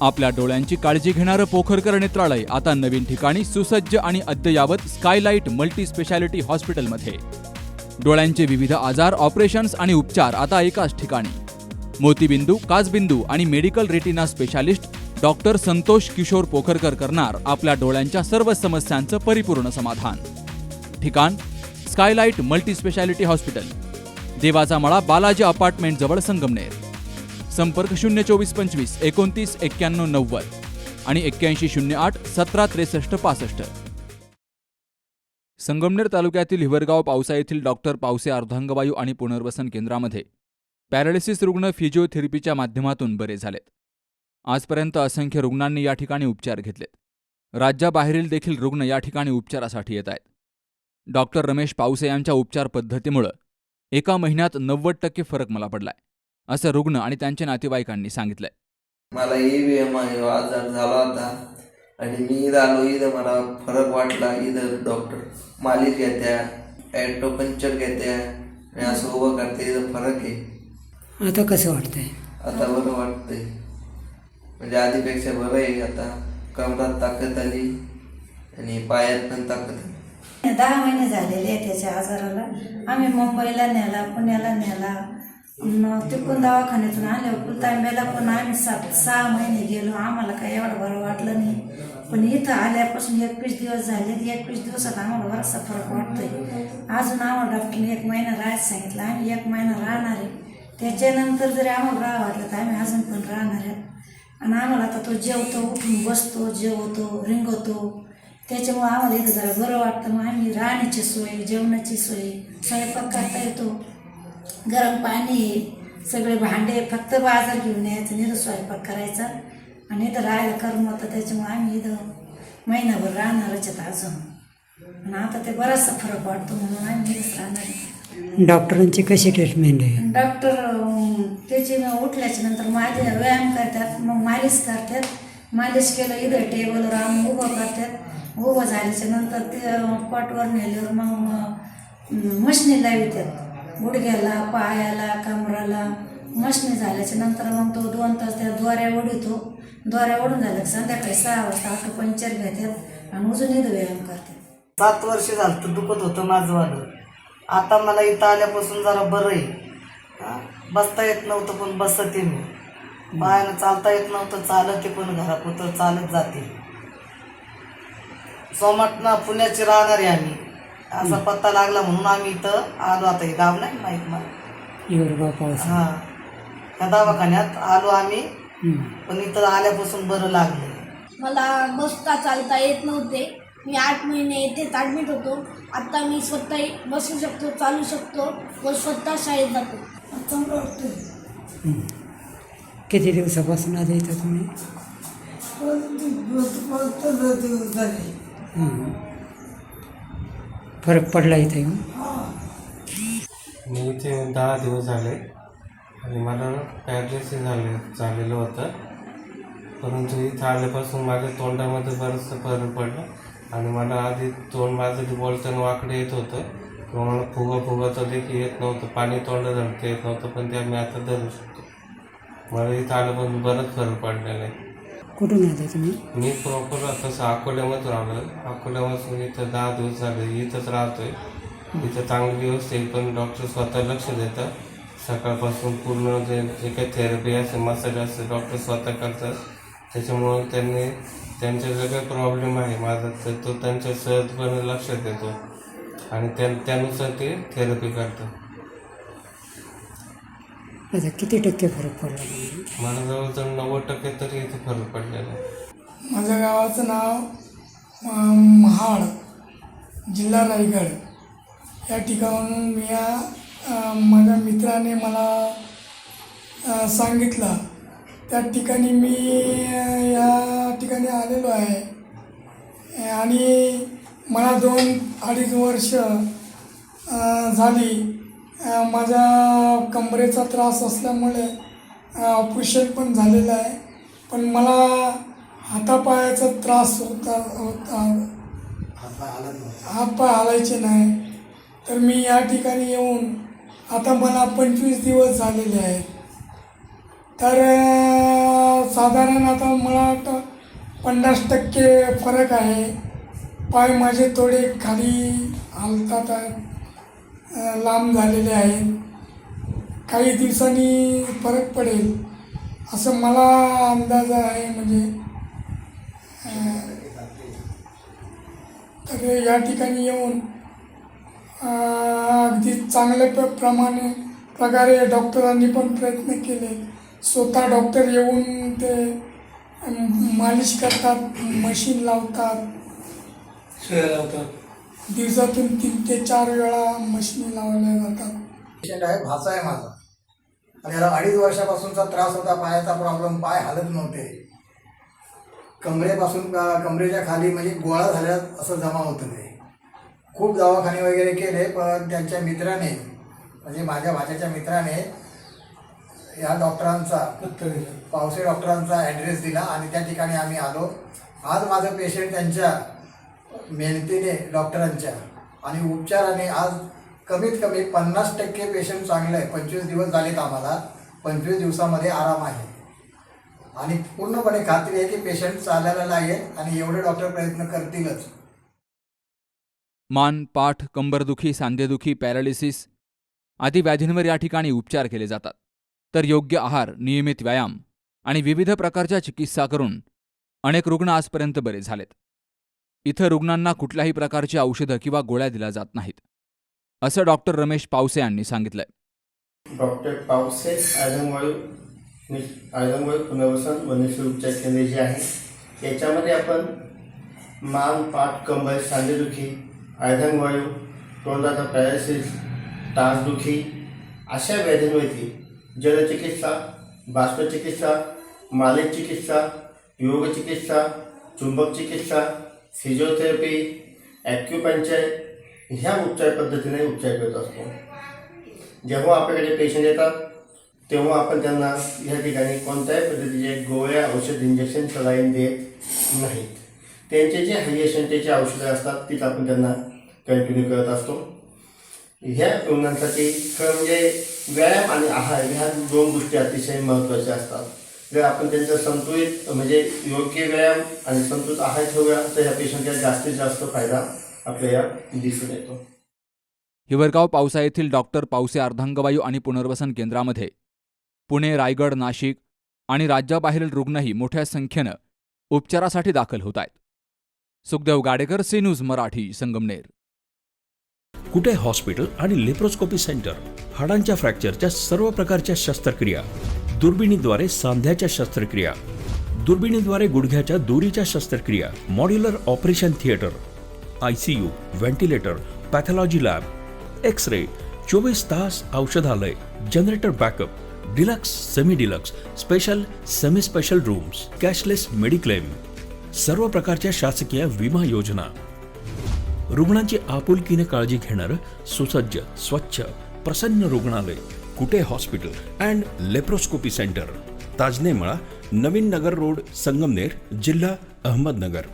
आपल्या डोळ्यांची काळजी घेणारं पोखरकर नेत्रालय आता नवीन ठिकाणी सुसज्ज आणि अद्ययावत स्कायलाइट मल्टी स्पेशालिटी हॉस्पिटलमध्ये. डोळ्यांचे विविध आजार, ऑपरेशन्स आणि उपचार आता एकाच ठिकाणी. मोतीबिंदू, काचबिंदू आणि medical retina specialist doctor Santosh Kishor Pokharkar करणार आपल्या डोळ्यांच्या सर्व समस्यांचं परिपूर्ण समाधान. ठिकाण स्कायलाइट मल्टी स्पेशालिटी हॉस्पिटल, देवाचा मळा, बालाजी अपार्टमेंट जवळ, संगमनेर. संपर्क 02425 29 91 90 आणि 8108 17 63 65. संगमनेर तालुक्यातील हिवरगाव पावसा येथील डॉक्टर पावसे अर्धांगवायू आणि पुनर्वसन केंद्रामध्ये पॅरालिसिस रुग्ण फिजिओथेरपीच्या माध्यमातून बरे झालेत. आजपर्यंत असंख्य रुग्णांनी या ठिकाणी उपचार घेतलेत. राज्याबाहेरील देखील रुग्ण या ठिकाणी उपचारासाठी येत आहेत. डॉक्टर रमेश पावसे यांच्या उपचार पद्धतीमुळे एका महिन्यात 90% फरक मला पडलाय, असं रुग्ण आणि त्यांच्या नातेवाईकांनी सांगितलंय. मला EVM आजार झाला होता आणि मी इथं आलो. इथं मला फरक वाटला. इथं डॉक्टर मालिश घेत्या, ॲटोपंक्चर घेत्या आणि असं उभं करते. इथं फरक आहे. आता कसं वाटतंय? आता बरं वाटतंय, म्हणजे आधीपेक्षा बरं आहे. आता कमरात ताकद आली आणि पायात पण ताकद आली. 10 महिने झालेले आहे त्याच्या आजाराला. आम्ही मुंबईला नेला, पुण्याला नेला, तिकडून दवाखान्यातून आले. तांब्याला पण आम्ही 6 महिने गेलो. आम्हाला काही एवढं बरं वाटलं नाही. पण इथं आल्यापासून 21 दिवस झाले. 21 दिवसात आम्हाला बराचसा फरक वाटतोय. अजून आम्हाला डॉक्टरने 1 महिना राहायचं सांगितलं. आम्ही 1 महिना राहणार आहे. त्याच्यानंतर जरी आम्हाला राहा वाटलं तर आम्ही अजून पण राहणार आहे. आणि आम्हाला आता तो जेवतो, उठून बसतो, जेवतो, रिंगवतो. त्याच्यामुळे आम्हाला इथं जरा बरं वाटतं. मग आम्ही राहण्याची सोय, जेवणाची सोय, स्वयंपाक करता येतो, गरम पाणी, सगळे भांडे, फक्त बाजार घेऊन यायचं आणि इथं स्वयंपाक करायचा आणि इथं राहायला करून होतं. त्याच्यामुळे आम्ही इथं महिनाभर राहणारच आहेत अजून. आणि आता ते बराचसा फरक वाटतो म्हणून आम्ही इथंच राहणार आहे. डॉक्टरांची कशी ट्रीटमेंट आहे? डॉक्टर त्याची उठल्याच्या नंतर माझे व्यायाम करतात, मग मालिश करतात. मालिश केलं इथं टेबलवर आणून उभं करतात. उभं झाल्याच्या नंतर ते कॉटवर नेल्यावर मग मशनी लावितात. गुडघ्याला, पायाला, कमराला मशनी झाल्याच्या नंतर मग तो 2 तास त्या द्वाऱ्या ओढतो. द्वाऱ्या ओढून झालं संध्याकाळी 6 वाजता ॲटोपंक्चर घेतात आणि अजून इथं व्यायाम करतात. 7 वर्ष झालं तर दुखत होतं माझं वालं. आता मला इथं आल्यापासून जरा बरं आहे. बसता येत नव्हतं पण बसते मी. पायानं चालता येत नव्हतं, चालते पण घरापुरतं चालत जाते. सोमाटना पुण्याची राहणार आहे आम्ही. असा पत्ता लागला म्हणून आम्ही इथं आलो. आता हे गाव नाही माहीत मला. हिवरगाव पावसा. हां, त्या दवाखान्यात आलो आम्ही. पण इथं आल्यापासून बरं लागलं. मला बसता चालता येत नव्हते. मी 8 महिने इथेच ॲडमिट होतो. आता मी स्वतः बसू शकतो, चालू शकतो व स्वतः शाळेत जातो. चांगलं वाटतं. किती दिवसापासून आले इथं तुम्ही? फरक पडला इथे येऊन? मी इथे 10 दिवस झाले आणि मला पॅरालिसिस झालेलं होतं. परंतु इथं आल्यापासून माझ्या तोंडामध्ये बरंचसं फरक पडला आणि मला आधी तोंड माझं बोलताना वाकडं येत होतं किंवा मला फुगा तर देखील येत नव्हतं. पाणी तोंडात धरता येत नव्हतं, पण ते मी आता धरू शकतो. मला इथं आल्यापासून बरंच फरक पडलेला आहे. कुठून आले तुम्ही? मी प्रॉपर तसं अकोल्यामधून आलो. अकोल्यापासून इथं 10 दिवस झाले इथंच राहतोय. इथं चांगली व्यवस्था आहे, पण डॉक्टर स्वतः लक्ष देतात. सकाळपासून पूर्ण जे काही थेरपी असेल, मसाज असेल, डॉक्टर स्वतः करतात. त्याच्यामुळे त्यांचे जे काही प्रॉब्लेम आहे माझा तर तो त्यांच्या सहजपणे लक्षात येतो आणि त्यानुसार ते थेरपी करतात. आता किती टक्के फरक पडला? मला जवळजवळ 90% तरी इथं फरक पडलेला आहे. माझ्या गावाचं नाव महाड, जिल्हा रायगड. या ठिकाणून मी माझ्या मित्राने मला सांगितलं. त्या ठिकाणी मी या ठिकाणी आलेलो आहे आणि मला 2-2.5 वर्ष झाली. माझ्या कमरेचा त्रास असल्यामुळे ऑपरेशन पण झालेलं आहे. पण मला हातापायाचा त्रास होता. हातपाय हालायचे नाही. तर मी या ठिकाणी येऊन आता मला 25 दिवस झालेले आहेत. तर साधारण आता मला वाटतं 50% फरक आहे. पाय माझे थोडे खाली हालतात आहेत, लांब झालेले आहेत. काही दिवसांनी फरक पडेल असं मला अंदाज आहे. म्हणजे तर या ठिकाणी येऊन अगदी चांगल्या प्रकारे डॉक्टरांनी पण प्रयत्न केले. स्वतः डॉक्टर येऊन ते मालिश करतात, मशीन लावतात. दिवसातून 3 ते 4 वेळा मशीन लावल्या जातात. पेशंट आहे, भाचा आहे माझा, आणि याला 2.5 वर्षापासूनचा त्रास होता. पायाचा प्रॉब्लेम, पाय हालत नव्हते. कमरेपासून कमरेच्या खाली म्हणजे गोळा झाल्या असं जमा होतं ते. खूप दवाखाने वगैरे केले, पण त्यांच्या मित्राने म्हणजे माझ्या भाच्याच्या मित्राने या डॉक्टरांचा, पावसे डॉक्टरांचा ॲड्रेस दिला आणि त्या ठिकाणी आम्ही आलो. आज माझं पेशंट त्यांच्या मेहनतीने डॉक्टरांच्या आणि उपचाराने आज कमीत कमी 50% पेशंट चांगलं आहे. 25 दिवस झालेत आम्हाला. 25 दिवसामध्ये आराम आहे आणि पूर्णपणे खात्री आहे की पेशंट चालायला लागेल आणि एवढे डॉक्टर प्रयत्न करतीलच. मान, पाठ, कंबरदुखी, सांधेदुखी, पॅरालिसिस आदी व्याधींवर या ठिकाणी उपचार केले जातात. तर योग्य आहार, नियमित व्यायाम आणि विविध प्रकारच्या चिकित्सा करून अनेक रुग्ण आजपर्यंत बरे झालेत. इथं रुग्णांना कुठल्याही प्रकारची औषधं किंवा गोळ्या दिल्या जात नाहीत, असं डॉक्टर रमेश पावसे यांनी सांगितलंय. डॉक्टर पावसे आयरनवायू पुनर्वसन वनश्री उपचार केंद्र जे आहे याच्यामध्ये आपण मान, पाठ, कंबर, सांधेदुखी, आयरनवायू, तोंडाचा पॅरालिसिस, टाचदुखी अशा व्याधींवरती जलचिकित्सा, बाष्पचिकित्सा, मालिश चिकित्सा, योग चिकित्सा, चुंबक चिकित्सा, फिजिओथेरपी, ॲक्युपंक्चर ह्या उपचार पद्धतीने उपचार करत असतो. जेव्हा आपल्याकडे पेशंट येतात तेव्हा आपण त्यांना ह्या ठिकाणी कोणत्याही पद्धतीचे गोळ्या, औषध, इंजेक्शन, सलाईन देत नाहीत. त्यांचे जे हायएशंटेचे औषधं असतात तीच आपण त्यांना कंटिन्यू करत असतो. ह्या रुग्णांसाठी खरं म्हणजे व्यायाम आणि आहार ह्या 2 गोष्टी अतिशय महत्त्वाच्या असतात. जर आपण त्यांचा संतुलित म्हणजे योग्य व्यायाम आणि संतुलित आहार ठेवूया तर ह्या पेशंटला जास्तीत जास्त फायदा आपल्याला दिसून येतो. हिवरगाव पावसा येथील डॉक्टर पावसे अर्धांगवायू आणि पुनर्वसन केंद्रामध्ये पुणे, रायगड, नाशिक आणि राज्याबाहेरील रुग्णही मोठ्या संख्येनं उपचारासाठी दाखल होत आहेत. Sukhdev Gadekar, C news Marathi, Sangamner. Kute hospital आणि लेप्रोस्कोपी सेंटर. हाडांच्या फ्रॅक्चरच्या सर्व प्रकारच्या शस्त्रक्रिया, दुर्बिणीद्वारे सांध्याच्या शस्त्रक्रिया, दुर्बिणीद्वारे गुडघ्याच्या दोरीच्या शस्त्रक्रिया, modular operation theatre, ICU, ventilator, pathology lab, x-ray, 24 तास औषधालय, generator backup, deluxe, semi deluxe, special, semi special rooms, cashless mediclaim, सर्व प्रकारच्या शासकीय विमा योजना. रुग्णांची आपुलकीने काळजी घेणारं सुसज्ज, स्वच्छ, प्रसन्न रुग्णालय. Kute hospital and laparoscopy centre, Tajnemala, Navin Nagar road, Sangamner, जिल्हा अहमदनगर.